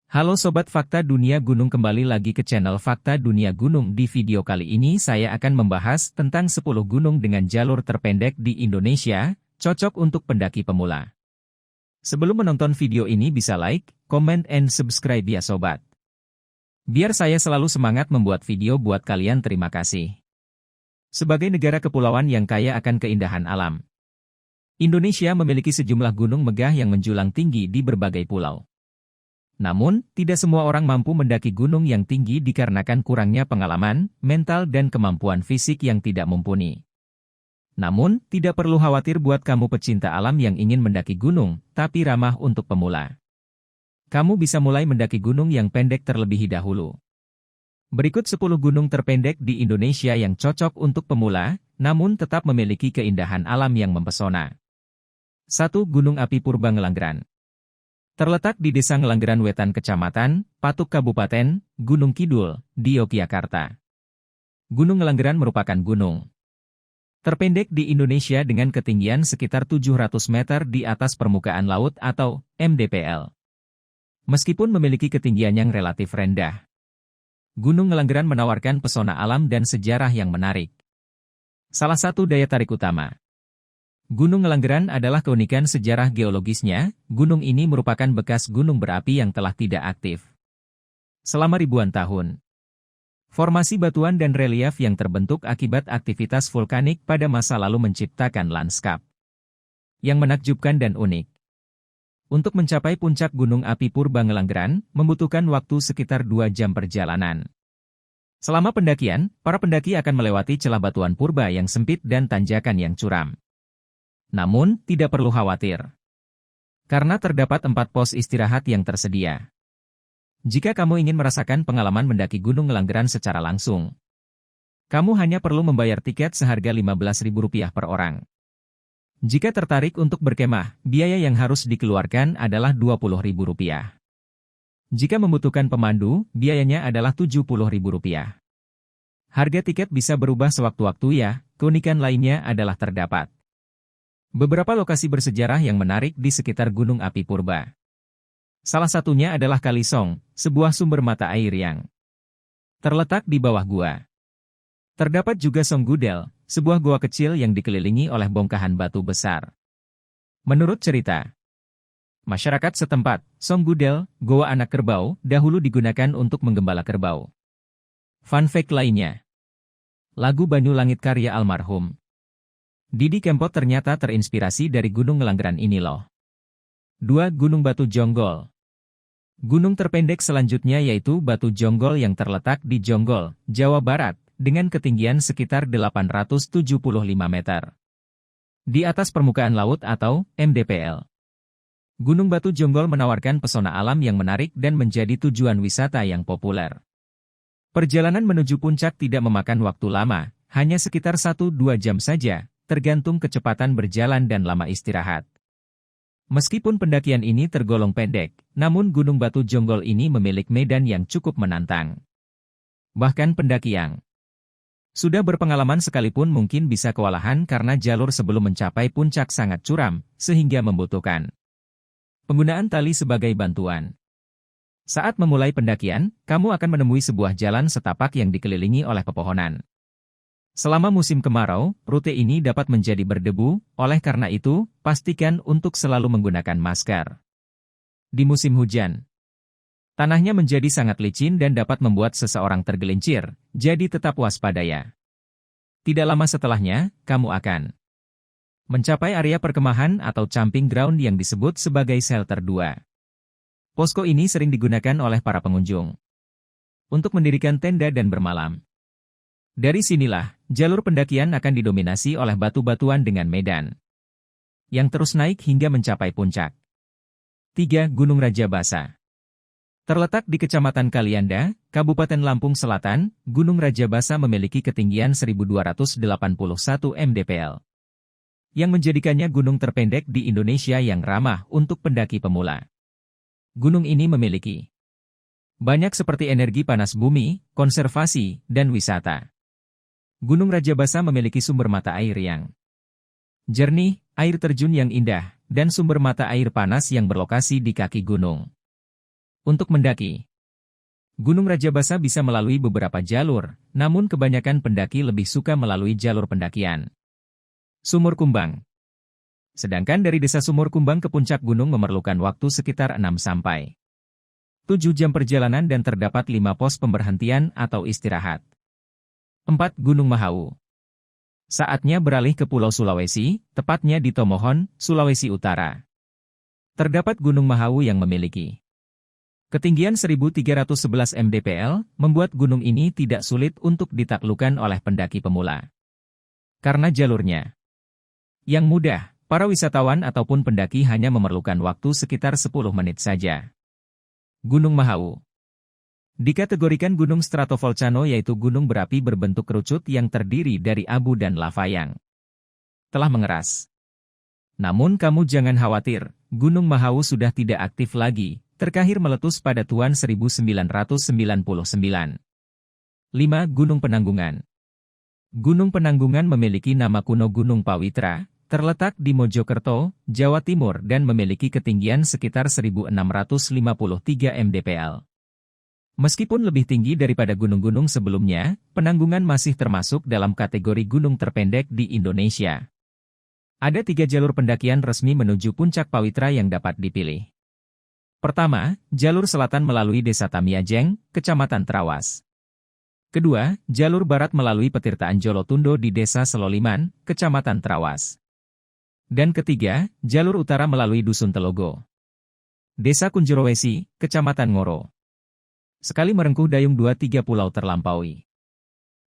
Halo Sobat Fakta Dunia Gunung, kembali lagi ke channel Fakta Dunia Gunung. Di video kali ini saya akan membahas tentang 10 gunung dengan jalur terpendek di Indonesia, cocok untuk pendaki pemula. Sebelum menonton video ini bisa like, comment, and subscribe ya Sobat. Biar saya selalu semangat membuat video buat kalian. Terima kasih. Sebagai negara kepulauan yang kaya akan keindahan alam, Indonesia memiliki sejumlah gunung megah yang menjulang tinggi di berbagai pulau. Namun, tidak semua orang mampu mendaki gunung yang tinggi dikarenakan kurangnya pengalaman, mental, dan kemampuan fisik yang tidak mumpuni. Namun, tidak perlu khawatir buat kamu pecinta alam yang ingin mendaki gunung, tapi ramah untuk pemula. Kamu bisa mulai mendaki gunung yang pendek terlebih dahulu. Berikut 10 gunung terpendek di Indonesia yang cocok untuk pemula, namun tetap memiliki keindahan alam yang mempesona. 1. Gunung Api Purba Ngelanggeran. Terletak di Desa Ngelanggeran Wetan, Kecamatan Patuk, Kabupaten Gunung Kidul, di Yogyakarta. Gunung Ngelanggeran merupakan gunung terpendek di Indonesia dengan ketinggian sekitar 700 meter di atas permukaan laut atau MDPL. Meskipun memiliki ketinggian yang relatif rendah, Gunung Ngelanggeran menawarkan pesona alam dan sejarah yang menarik. Salah satu daya tarik utama Gunung Ngelanggeran adalah keunikan sejarah geologisnya. Gunung ini merupakan bekas gunung berapi yang telah tidak aktif selama ribuan tahun. Formasi batuan dan relief yang terbentuk akibat aktivitas vulkanik pada masa lalu menciptakan lanskap yang menakjubkan dan unik. Untuk mencapai puncak Gunung Api Purba Ngelanggeran, membutuhkan waktu sekitar 2 jam perjalanan. Selama pendakian, para pendaki akan melewati celah batuan purba yang sempit dan tanjakan yang curam. Namun, tidak perlu khawatir, karena terdapat 4 pos istirahat yang tersedia. Jika kamu ingin merasakan pengalaman mendaki Gunung Ngelanggeran secara langsung, kamu hanya perlu membayar tiket seharga Rp15.000 per orang. Jika tertarik untuk berkemah, biaya yang harus dikeluarkan adalah Rp20.000. Jika membutuhkan pemandu, biayanya adalah Rp70.000. Harga tiket bisa berubah sewaktu-waktu ya. Keunikan lainnya adalah terdapat beberapa lokasi bersejarah yang menarik di sekitar Gunung Api Purba. Salah satunya adalah Kali Song, sebuah sumber mata air yang terletak di bawah gua. Terdapat juga Song Gudel, sebuah gua kecil yang dikelilingi oleh bongkahan batu besar. Menurut cerita masyarakat setempat, Song Gudel, goa anak kerbau, dahulu digunakan untuk menggembala kerbau. Fun fact lainnya, lagu Banyu Langit karya almarhum Didi Kempot ternyata terinspirasi dari Gunung Ngelanggeran ini loh. 2. Gunung Batu Jonggol. Gunung terpendek selanjutnya yaitu Batu Jonggol yang terletak di Jonggol, Jawa Barat, dengan ketinggian sekitar 875 meter di atas permukaan laut atau MDPL. Gunung Batu Jonggol menawarkan pesona alam yang menarik dan menjadi tujuan wisata yang populer. Perjalanan menuju puncak tidak memakan waktu lama, hanya sekitar 1-2 jam saja, tergantung kecepatan berjalan dan lama istirahat. Meskipun pendakian ini tergolong pendek, namun Gunung Batu Jonggol ini memiliki medan yang cukup menantang. Bahkan pendaki yang sudah berpengalaman sekalipun mungkin bisa kewalahan karena jalur sebelum mencapai puncak sangat curam, sehingga membutuhkan penggunaan tali sebagai bantuan. Saat memulai pendakian, kamu akan menemui sebuah jalan setapak yang dikelilingi oleh pepohonan. Selama musim kemarau, rute ini dapat menjadi berdebu, oleh karena itu, pastikan untuk selalu menggunakan masker. Di musim hujan, tanahnya menjadi sangat licin dan dapat membuat seseorang tergelincir, jadi tetap waspada ya. Tidak lama setelahnya, kamu akan mencapai area perkemahan atau camping ground yang disebut sebagai shelter 2. Posko ini sering digunakan oleh para pengunjung untuk mendirikan tenda dan bermalam. Dari sinilah, jalur pendakian akan didominasi oleh batu-batuan dengan medan yang terus naik hingga mencapai puncak. 3. Gunung Rajabasa. Terletak di Kecamatan Kalianda, Kabupaten Lampung Selatan, Gunung Rajabasa memiliki ketinggian 1281 mdpl, yang menjadikannya gunung terpendek di Indonesia yang ramah untuk pendaki pemula. Gunung ini memiliki banyak seperti energi panas bumi, konservasi, dan wisata. Gunung Rajabasa memiliki sumber mata air yang jernih, air terjun yang indah, dan sumber mata air panas yang berlokasi di kaki gunung. Untuk mendaki, Gunung Rajabasa bisa melalui beberapa jalur, namun kebanyakan pendaki lebih suka melalui jalur pendakian Sumur Kumbang. Sedangkan dari Desa Sumur Kumbang ke puncak gunung memerlukan waktu sekitar 6 sampai 7 jam perjalanan dan terdapat 5 pos pemberhentian atau istirahat. 4. Gunung Mahau. Saatnya beralih ke Pulau Sulawesi, tepatnya di Tomohon, Sulawesi Utara. Terdapat Gunung Mahau yang memiliki ketinggian 1311 mdpl, membuat gunung ini tidak sulit untuk ditaklukkan oleh pendaki pemula. Karena jalurnya yang mudah, para wisatawan ataupun pendaki hanya memerlukan waktu sekitar 10 menit saja. Gunung Mahau dikategorikan gunung stratovolcano, yaitu gunung berapi berbentuk kerucut yang terdiri dari abu dan lava yang telah mengeras. Namun kamu jangan khawatir, Gunung Mahau sudah tidak aktif lagi, terakhir meletus pada tahun 1999. 5. Gunung Penanggungan. Gunung Penanggungan memiliki nama kuno Gunung Pawitra, terletak di Mojokerto, Jawa Timur dan memiliki ketinggian sekitar 1653 mdpl. Meskipun lebih tinggi daripada gunung-gunung sebelumnya, Penanggungan masih termasuk dalam kategori gunung terpendek di Indonesia. Ada 3 jalur pendakian resmi menuju puncak Pawitra yang dapat dipilih. Pertama, jalur selatan melalui Desa Tamiajeng, Kecamatan Trawas. Kedua, jalur barat melalui Petirtaan Jolotundo di Desa Seloliman, Kecamatan Trawas. Dan ketiga, jalur utara melalui Dusun Telogo, Desa Kunjurowesi, Kecamatan Ngoro. Sekali merengkuh dayung 2-3 pulau terlampaui.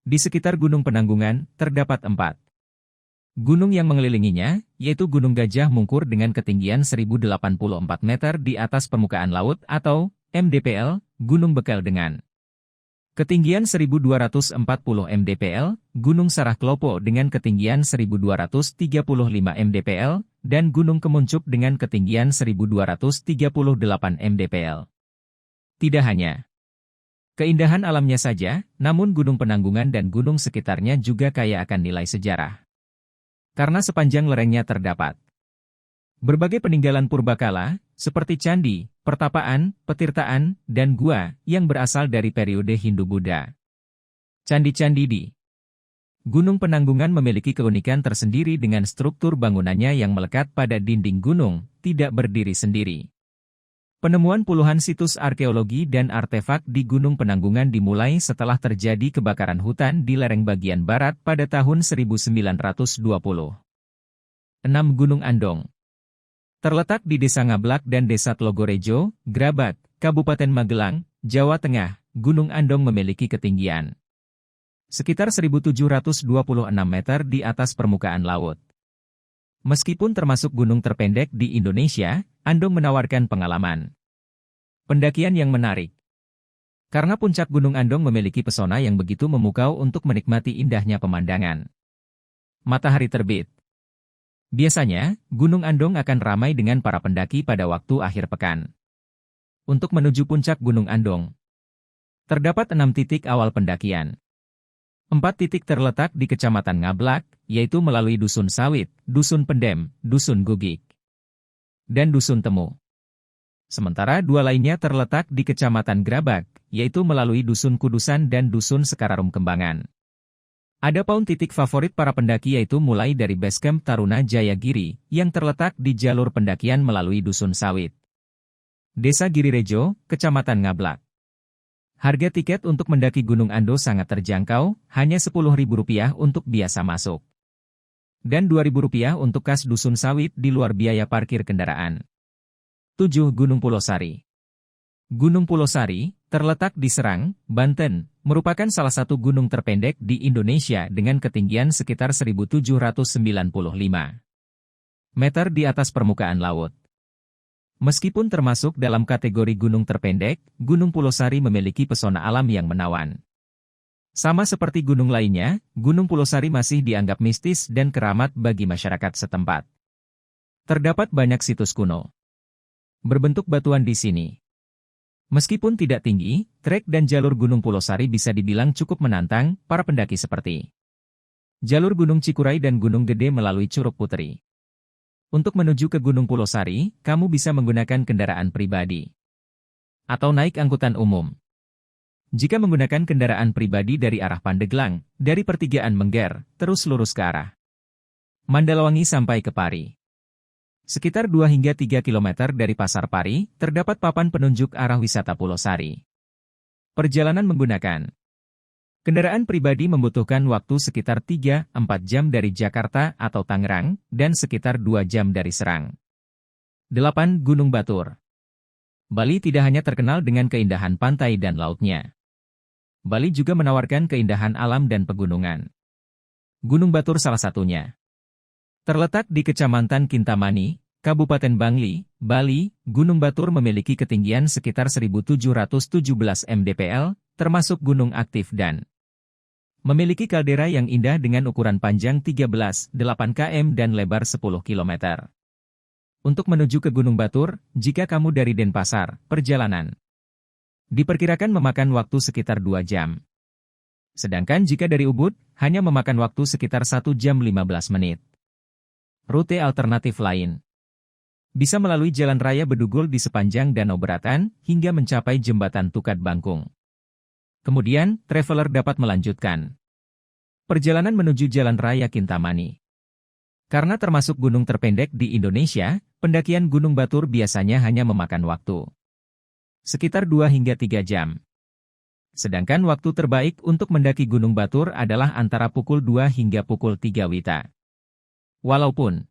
Di sekitar Gunung Penanggungan, terdapat 4 gunung yang mengelilinginya, yaitu Gunung Gajah Mungkur dengan ketinggian 1084 meter di atas permukaan laut atau mdpl, Gunung Bekel dengan ketinggian 1240 mdpl, Gunung Sarah Klopo dengan ketinggian 1235 mdpl, dan Gunung Kemuncup dengan ketinggian 1238 mdpl. Tidak hanya keindahan alamnya saja, namun Gunung Penanggungan dan gunung sekitarnya juga kaya akan nilai sejarah. Karena sepanjang lerengnya terdapat berbagai peninggalan purbakala, seperti candi, pertapaan, petirtaan, dan gua, yang berasal dari periode Hindu-Buddha. Candi-candi di Gunung Penanggungan memiliki keunikan tersendiri dengan struktur bangunannya yang melekat pada dinding gunung, tidak berdiri sendiri. Penemuan puluhan situs arkeologi dan artefak di Gunung Penanggungan dimulai setelah terjadi kebakaran hutan di lereng bagian barat pada tahun 1920. 6. Gunung Andong. Terletak di Desa Ngablak dan Desa Tlogorejo, Grabak, Kabupaten Magelang, Jawa Tengah, Gunung Andong memiliki ketinggian sekitar 1726 meter di atas permukaan laut. Meskipun termasuk gunung terpendek di Indonesia, Andong menawarkan pengalaman pendakian yang menarik. Karena puncak Gunung Andong memiliki pesona yang begitu memukau untuk menikmati indahnya pemandangan matahari terbit. Biasanya, Gunung Andong akan ramai dengan para pendaki pada waktu akhir pekan. Untuk menuju puncak Gunung Andong, terdapat 6 titik awal pendakian. 4 titik terletak di Kecamatan Ngablak, yaitu melalui Dusun Sawit, Dusun Pendem, Dusun Gugik, dan Dusun Temu. Sementara 2 lainnya terletak di Kecamatan Grabak, yaitu melalui Dusun Kudusan dan Dusun Sekararum Kembangan. Ada paun titik favorit para pendaki yaitu mulai dari Basecamp Taruna Jayagiri, yang terletak di jalur pendakian melalui Dusun Sawit, Desa Girirejo, Kecamatan Ngablak. Harga tiket untuk mendaki Gunung Ando sangat terjangkau, hanya Rp10.000 untuk biasa masuk. Dan Rp2.000 untuk kas Dusun Sawit di luar biaya parkir kendaraan. 7. Gunung Pulosari. Gunung Pulosari, terletak di Serang, Banten, merupakan salah satu gunung terpendek di Indonesia dengan ketinggian sekitar 1795 meter di atas permukaan laut. Meskipun termasuk dalam kategori gunung terpendek, Gunung Pulosari memiliki pesona alam yang menawan. Sama seperti gunung lainnya, Gunung Pulosari masih dianggap mistis dan keramat bagi masyarakat setempat. Terdapat banyak situs kuno berbentuk batuan di sini. Meskipun tidak tinggi, trek dan jalur Gunung Pulosari bisa dibilang cukup menantang para pendaki seperti jalur Gunung Cikuray dan Gunung Gede melalui Curug Putri. Untuk menuju ke Gunung Pulosari, kamu bisa menggunakan kendaraan pribadi. atau naik angkutan umum. Jika menggunakan kendaraan pribadi dari arah Pandeglang, dari pertigaan Mengger, terus lurus ke arah Mandalawangi sampai ke Pari. Sekitar 2 hingga 3 km dari Pasar Pari, terdapat papan penunjuk arah wisata Pulau Sari. Perjalanan menggunakan kendaraan pribadi membutuhkan waktu sekitar 3-4 jam dari Jakarta atau Tangerang, dan sekitar 2 jam dari Serang. 8. Gunung Batur. Bali tidak hanya terkenal dengan keindahan pantai dan lautnya. Bali juga menawarkan keindahan alam dan pegunungan. Gunung Batur salah satunya. Terletak di Kecamatan Kintamani, Kabupaten Bangli, Bali, Gunung Batur memiliki ketinggian sekitar 1717 mdpl, termasuk gunung aktif dan memiliki kaldera yang indah dengan ukuran panjang 13,8 km dan lebar 10 km. Untuk menuju ke Gunung Batur, jika kamu dari Denpasar, perjalanan diperkirakan memakan waktu sekitar 2 jam. Sedangkan jika dari Ubud, hanya memakan waktu sekitar 1 jam 15 menit. Rute alternatif lain bisa melalui Jalan Raya Bedugul di sepanjang Danau Beratan, hingga mencapai Jembatan Tukat Bangkung. Kemudian, traveler dapat melanjutkan perjalanan menuju Jalan Raya Kintamani. Karena termasuk gunung terpendek di Indonesia, pendakian Gunung Batur biasanya hanya memakan waktu sekitar 2 hingga 3 jam. Sedangkan waktu terbaik untuk mendaki Gunung Batur adalah antara pukul 2 hingga pukul 3 WITA. Walaupun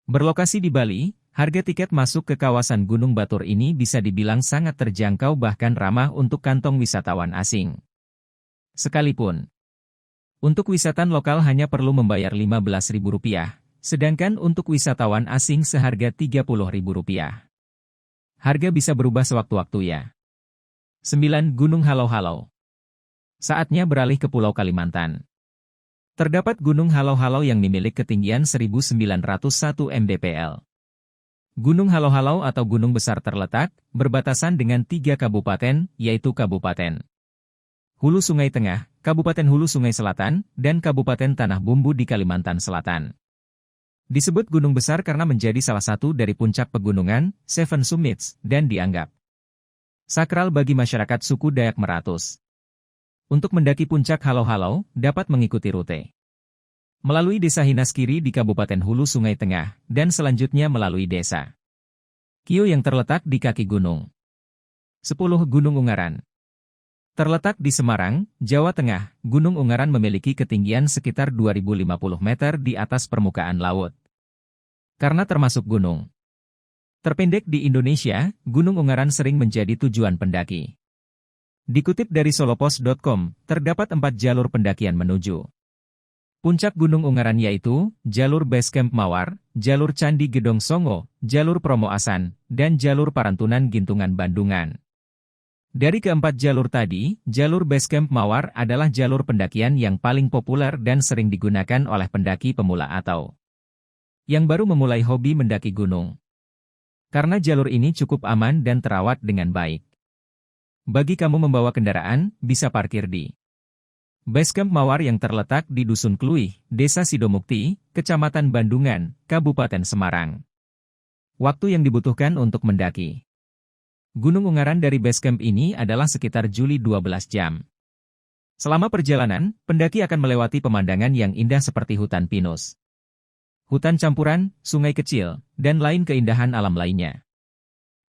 berlokasi di Bali, harga tiket masuk ke kawasan Gunung Batur ini bisa dibilang sangat terjangkau bahkan ramah untuk kantong wisatawan asing. Sekalipun untuk wisatawan lokal hanya perlu membayar Rp15.000, sedangkan untuk wisatawan asing seharga Rp30.000. Harga bisa berubah sewaktu-waktu ya. 9. Gunung Halau-Halau. Saatnya beralih ke Pulau Kalimantan. Terdapat Gunung Halau-Halau yang memiliki ketinggian 1901 mdpl. Gunung Halau-Halau atau Gunung Besar terletak berbatasan dengan 3 kabupaten, yaitu Kabupaten Hulu Sungai Tengah, Kabupaten Hulu Sungai Selatan, dan Kabupaten Tanah Bumbu di Kalimantan Selatan. Disebut Gunung Besar karena menjadi salah satu dari puncak pegunungan, Seven Summits, dan dianggap sakral bagi masyarakat suku Dayak Meratus. Untuk mendaki puncak Halau-Halau, dapat mengikuti rute melalui Desa Hinaskiri di Kabupaten Hulu Sungai Tengah, dan selanjutnya melalui Desa Kio yang terletak di kaki gunung. 10. Gunung Ungaran. Terletak di Semarang, Jawa Tengah, Gunung Ungaran memiliki ketinggian sekitar 2050 meter di atas permukaan laut. Karena termasuk gunung terpendek di Indonesia, Gunung Ungaran sering menjadi tujuan pendaki. Dikutip dari solopos.com, terdapat 4 jalur pendakian menuju puncak Gunung Ungaran yaitu, jalur Basecamp Mawar, jalur Candi Gedong Songo, jalur Promo Asan, dan jalur Parantunan Gintungan Bandungan. Dari keempat jalur tadi, jalur Basecamp Mawar adalah jalur pendakian yang paling populer dan sering digunakan oleh pendaki pemula atau yang baru memulai hobi mendaki gunung. Karena jalur ini cukup aman dan terawat dengan baik. Bagi kamu membawa kendaraan, bisa parkir di Basecamp Mawar yang terletak di Dusun Kluih, Desa Sidomukti, Kecamatan Bandungan, Kabupaten Semarang. Waktu yang dibutuhkan untuk mendaki Gunung Ungaran dari basecamp ini adalah sekitar Juli 12 jam. Selama perjalanan, pendaki akan melewati pemandangan yang indah seperti hutan pinus, hutan campuran, sungai kecil, dan lain keindahan alam lainnya.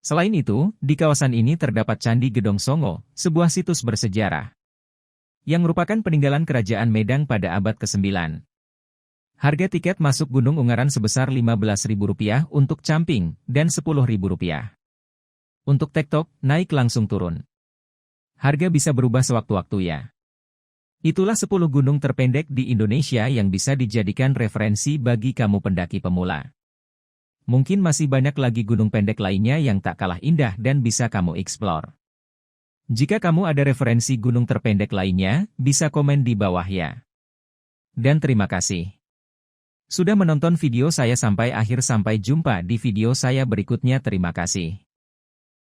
Selain itu, di kawasan ini terdapat Candi Gedong Songo, sebuah situs bersejarah yang merupakan peninggalan Kerajaan Medang pada abad ke-9. Harga tiket masuk Gunung Ungaran sebesar Rp15.000 untuk camping, dan Rp10.000. Untuk tektok, naik langsung turun. Harga bisa berubah sewaktu-waktu ya. Itulah 10 gunung terpendek di Indonesia yang bisa dijadikan referensi bagi kamu pendaki pemula. Mungkin masih banyak lagi gunung pendek lainnya yang tak kalah indah dan bisa kamu eksplor. Jika kamu ada referensi gunung terpendek lainnya, bisa komen di bawah ya. Dan terima kasih sudah menonton video saya sampai akhir. Sampai jumpa di video saya berikutnya. Terima kasih.